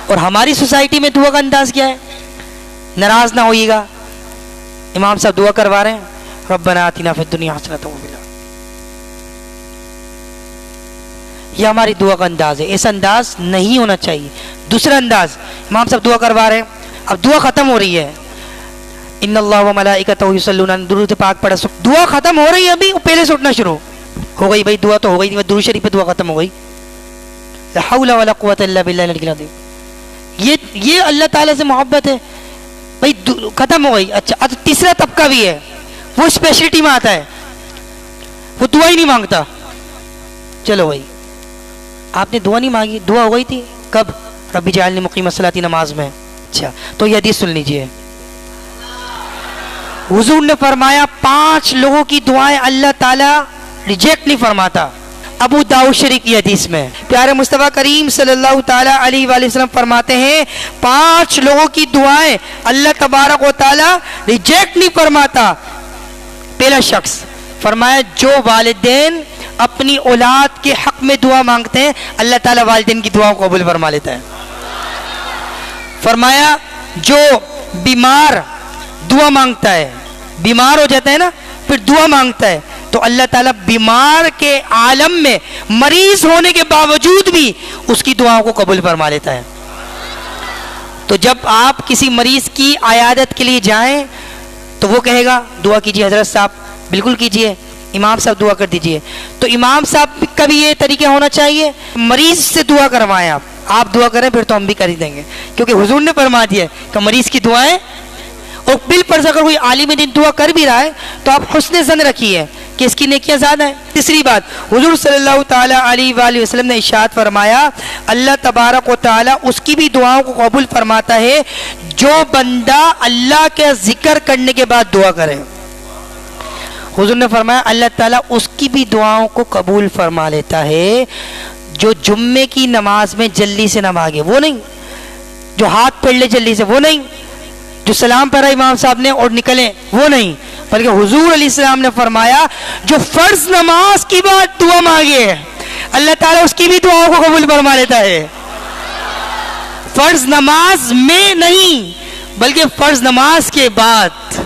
اور ہماری سوسائٹی میں دعا کا انداز کیا ہے؟ ناراض نہ ہوئیے گا، امام صاحب دعا کروا رہے ہیں ربنا آتنا فی الدنیا حسنۃ وفی الآخرۃ، یہ ہماری دعا کا انداز ہے، ایسا انداز نہیں ہونا چاہیے۔ دوسرا انداز، امام صاحب دعا کروا رہے ہیں، اب دعا ختم ہو رہی ہے، ان اللہ و ملائکتہ یصلون علی درود پاک پڑھا، دعا ختم ہو رہی ہے ابھی، پہلے سے اٹھنا شروع ہو گئی، بھائی دعا تو ہو گئی، درود شریف پہ دعا ختم ہو گئی، لا حول ولا قوۃ الا باللہ العلی العظیم، یہ اللہ تعالیٰ سے محبت ہے بھائی، ختم ہو گئی۔ اچھا تیسرا طبقہ بھی ہے، وہ اسپیشلٹی میں آتا ہے، وہ دعا ہی نہیں مانگتا، چلو بھائی آپ نے دعا نہیں مانگی، دعا ہو گئی تھی کب؟ رب اجعلنی مقیم الصلاۃ نماز میں۔ اچھا تو یہ حدیث سن لیجئے، حضور نے فرمایا 5 لوگوں کی دعائیں اللہ تعالیٰ ریجیکٹ نہیں فرماتا، ابو داؤد شریف کی حدیث میں پیارے مصطفیٰ کریم صلی اللہ تعالیٰ علیہ وآلہ وسلم فرماتے ہیں 5 لوگوں کی دعائیں اللہ تبارک و تعالیٰ ریجیکٹ نہیں فرماتا۔ پہلا شخص فرمایا جو والدین اپنی اولاد کے حق میں دعا مانگتے ہیں، اللہ تعالیٰ والدین کی دعاؤں کو قبول فرما لیتا ہے۔ فرمایا جو بیمار دعا مانگتا ہے، بیمار ہو جاتا ہے نا پھر دعا مانگتا ہے، تو اللہ تعالیٰ بیمار کے عالم میں مریض ہونے کے باوجود بھی اس کی دعاؤں کو قبول فرما لیتا ہے۔ تو جب آپ کسی مریض کی عیادت کے لیے جائیں تو وہ کہے گا دعا کیجیے حضرت صاحب، بالکل کیجیے، امام صاحب دعا کر دیجیے، تو امام صاحب کا بھی یہ طریقہ ہونا چاہیے، مریض سے دعا کروائیں، آپ دعا کریں پھر تو ہم بھی کر ہی دیں گے، کیونکہ حضور نے فرما دیا کہ مریض کی دعائیں، اور بالفرض اگر کوئی عالم دین دعا کر بھی رہا ہے تو آپ حسن ظن رکھیے کہ اس کی نیکیاں زیادہ ہیں۔ تیسری بات، حضور صلی اللہ تعالیٰ علیہ وآلہ وسلم نے ارشاد فرمایا اللہ تبارک و تعالیٰ اس کی بھی دعاؤں کو قبول فرماتا ہے جو بندہ اللہ کے ذکر کرنے کے بعد دعا کرے۔ حضور نے فرمایا اللہ تعالیٰ اس کی بھی دعاؤں کو قبول فرما لیتا ہے جو جمعے کی نماز میں جلدی سے نہ بھاگے، وہ نہیں جو ہاتھ پھیر لے جلدی سے، وہ نہیں جو سلام پڑھا امام صاحب نے اور نکلیں، وہ نہیں، بلکہ حضور علیہ السلام نے فرمایا جو فرض نماز کی بات دعا مانگے اللہ تعالیٰ اس کی بھی دعاؤں کو قبول فرما لیتا ہے۔ فرض نماز میں نہیں بلکہ فرض نماز کے بعد،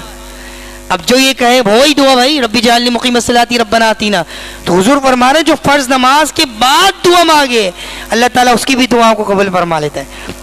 اب جو یہ کہے وہی دعا بھائی رب اجعلنی مقیم الصلاۃ ربنا آتینا، تو حضور فرما رہے جو فرض نماز کے بعد دعا مانگے اللہ تعالیٰ اس کی بھی دعاؤں کو قبول فرما لیتا ہے۔